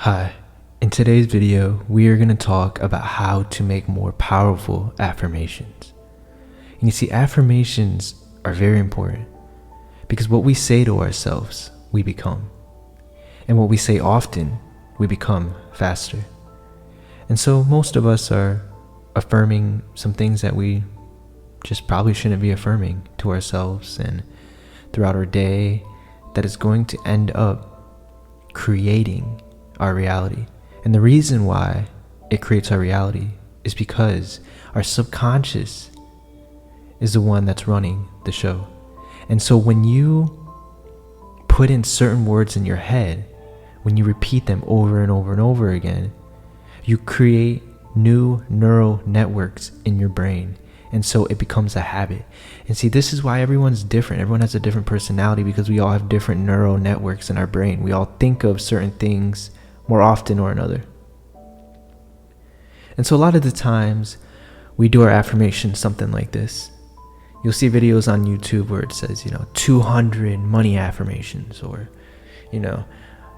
Hi, in today's video, we are going to talk about how to make more powerful affirmations. And you see, affirmations are very important because what we say to ourselves, we become. And what we say often, we become faster. And so most of us are affirming some things that we just probably shouldn't be affirming to ourselves and throughout our day, that is going to end up creating our reality. And the reason why it creates our reality is because our subconscious is the one that's running the show. And so when you put in certain words in your head, when you repeat them over and over and over again, you create new neural networks in your brain. And so it becomes a habit. And see, this is why everyone's different. Everyone has a different personality because we all have different neural networks in our brain. We all think of certain things more often or another. And so a lot of the times we do our affirmations something like this. You'll see videos on YouTube where it says, 200 money affirmations or,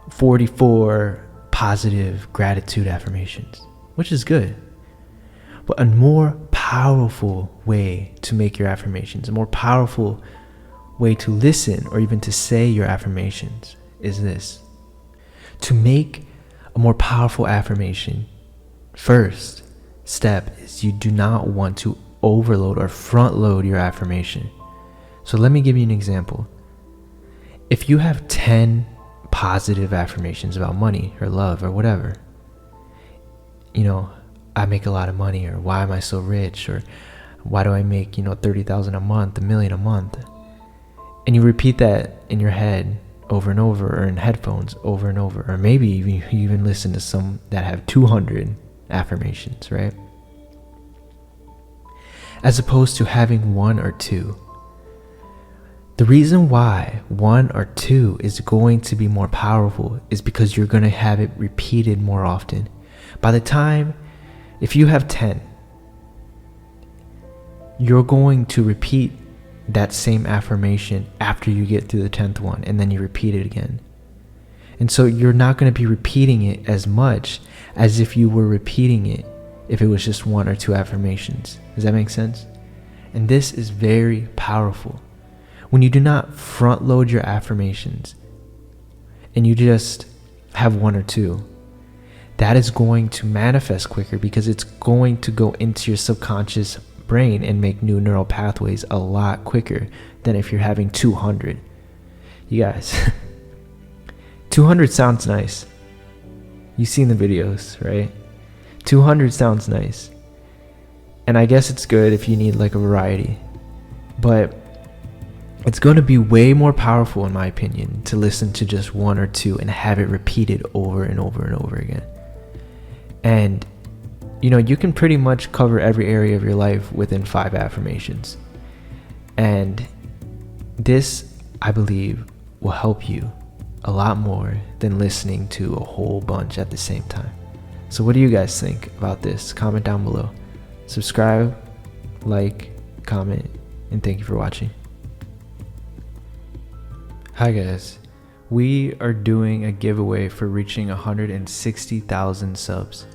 44 positive gratitude affirmations, which is good. But a more powerful way to make your affirmations, a more powerful way to listen or even to say your affirmations is this. To make a more powerful affirmation, first step is you do not want to overload or front load your affirmation. So let me give you an example. If you have 10 positive affirmations about money or love or whatever, I make a lot of money, or why am I so rich, or why do I make 30,000 a month, $1 million a month, and you repeat that in your head over and over, or in headphones over and over, or maybe you even listen to some that have 200 affirmations, right? As opposed to having one or two. The reason why one or two is going to be more powerful is because you're going to have it repeated more often. By the time, if you have 10, you're going to repeat that same affirmation after you get through the 10th one, and then you repeat it again. And so you're not going to be repeating it as much as if you were repeating it if it was just one or two affirmations. Does that make sense? And this is very powerful. When you do not front load your affirmations and you just have one or two, that is going to manifest quicker because it's going to go into your subconscious brain and make new neural pathways a lot quicker than if you're having 200. You guys, 200 sounds nice. You've seen the videos, right? 200 sounds nice. And I guess it's good if you need like a variety. But it's going to be way more powerful, in my opinion, to listen to just one or two and have it repeated over and over and over again. And you can pretty much cover every area of your life within 5 affirmations. And this, I believe, will help you a lot more than listening to a whole bunch at the same time. So what do you guys think about this? Comment down below. Subscribe, like, comment, and thank you for watching. Hi guys, we are doing a giveaway for reaching 160,000 subs.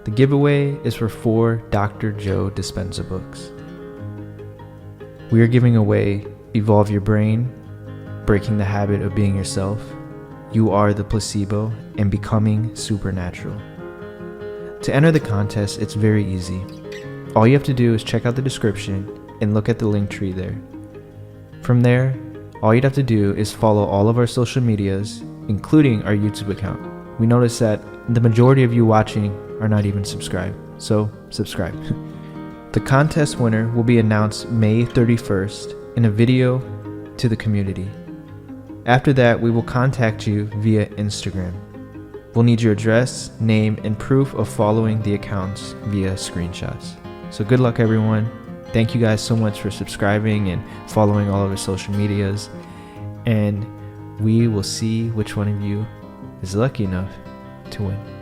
The giveaway is for 4 Dr. Joe Dispenza books. We are giving away Evolve Your Brain, Breaking the Habit of Being Yourself, You Are the Placebo, and Becoming Supernatural. To enter the contest, it's very easy. All you have to do is check out the description and look at the link tree there. From there, all you'd have to do is follow all of our social medias, including our YouTube account. We noticed that the majority of you watching are not even subscribed, so subscribe. The contest winner will be announced May 31st in a video to the community. After that, we will contact you via Instagram. We'll need your address, name, and proof of following the accounts via screenshots. So good luck, everyone. Thank you guys so much for subscribing and following all of our social medias. And we will see which one of you is lucky enough to win.